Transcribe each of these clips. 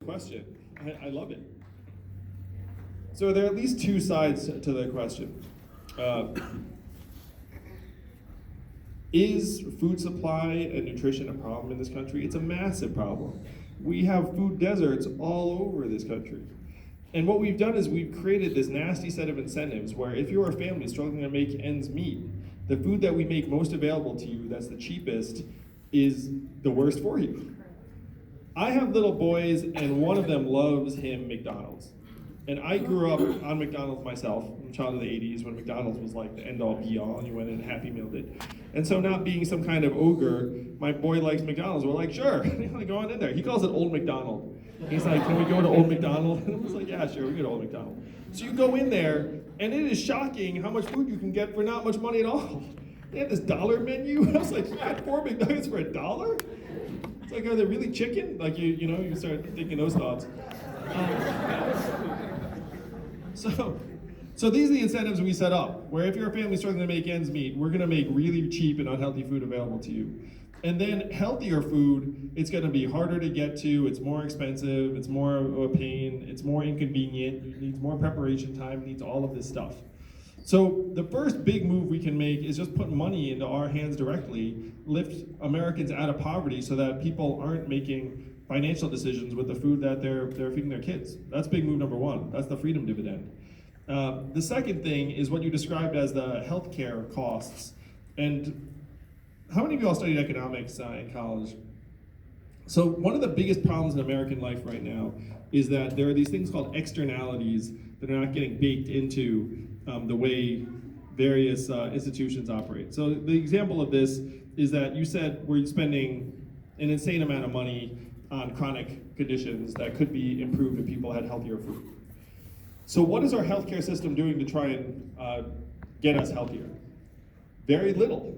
question. I love it. So there are at least two sides to the question. Is food supply and nutrition a problem in this country? It's a massive problem. We have food deserts all over this country. And what we've done is we've created this nasty set of incentives where if you're a family struggling to make ends meet, the food that we make most available to you that's the cheapest is the worst for you. I have little boys and one of them loves him McDonald's. And I grew up on McDonald's myself. I'm a child of the 80s when McDonald's was like the end-all be-all and you went in and Happy Mealed it. And so not being some kind of ogre, my boy likes McDonald's. We're like, sure, go on in there. He calls it Old McDonald. He's like, can we go to Old McDonald? And I was like, yeah, sure, we go to Old McDonald. So you go in there, and it is shocking how much food you can get for not much money at all. They have this dollar menu. I was like, you got 4 McNuggets for $1? It's like, are they really chicken? Like, you start thinking those thoughts. So these are the incentives we set up, where if you're a family struggling to make ends meet, we're gonna make really cheap and unhealthy food available to you. And then healthier food, it's gonna be harder to get to, it's more expensive, it's more of a pain, it's more inconvenient, it needs more preparation time, it needs all of this stuff. So the first big move we can make is just put money into our hands directly, lift Americans out of poverty so that people aren't making financial decisions with the food that they're feeding their kids. That's big move number one. That's the freedom dividend. The second thing is what you described as the healthcare costs. And how many of you all studied economics in college? So one of the biggest problems in American life right now is that there are these things called externalities that are not getting baked into the way various institutions operate. So the example of this is that you said we're spending an insane amount of money on chronic conditions that could be improved if people had healthier food. So what is our healthcare system doing to try and get us healthier? Very little,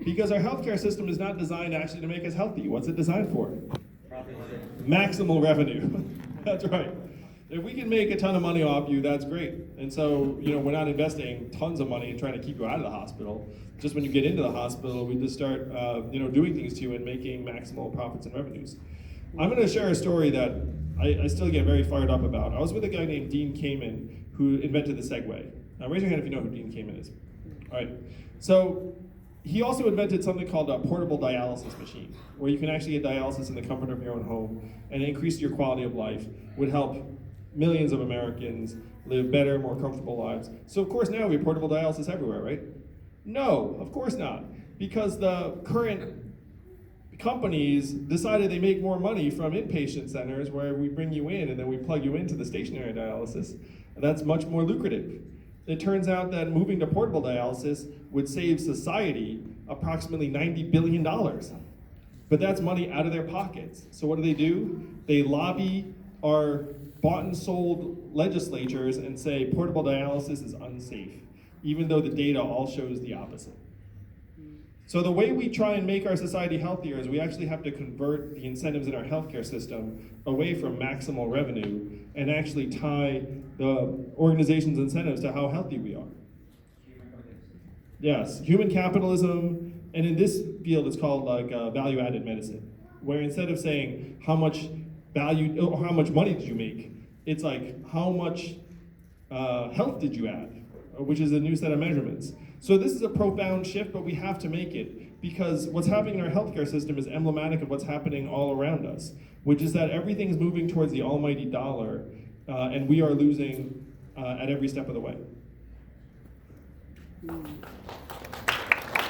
because our healthcare system is not designed actually to make us healthy. What's it designed for? Maximal revenue. That's right. If we can make a ton of money off you, that's great. And so, we're not investing tons of money in trying to keep you out of the hospital. Just when you get into the hospital, we just start, doing things to you and making maximal profits and revenues. I'm going to share a story that I still get very fired up about. I was with a guy named Dean Kamen who invented the Segway. Now raise your hand if you know who Dean Kamen is. All right. So he also invented something called a portable dialysis machine, where you can actually get dialysis in the comfort of your own home and increase your quality of life, would help millions of Americans live better, more comfortable lives. So of course now we have portable dialysis everywhere, right? No, of course not. Because the current companies decided they make more money from inpatient centers where we bring you in and then we plug you into the stationary dialysis. And that's much more lucrative. It turns out that moving to portable dialysis would save society approximately $90 billion. But that's money out of their pockets. So what do? They lobby our bought and sold legislatures and say portable dialysis is unsafe, even though the data all shows the opposite. So the way we try and make our society healthier is we actually have to convert the incentives in our healthcare system away from maximal revenue and actually tie the organization's incentives to how healthy we are. Yes, human capitalism, and in this field it's called like value-added medicine, where instead of saying how much value or how much money did you make, it's like how much health did you add, which is a new set of measurements. So this is a profound shift, but we have to make it because what's happening in our healthcare system is emblematic of what's happening all around us, which is that everything is moving towards the almighty dollar, and we are losing at every step of the way.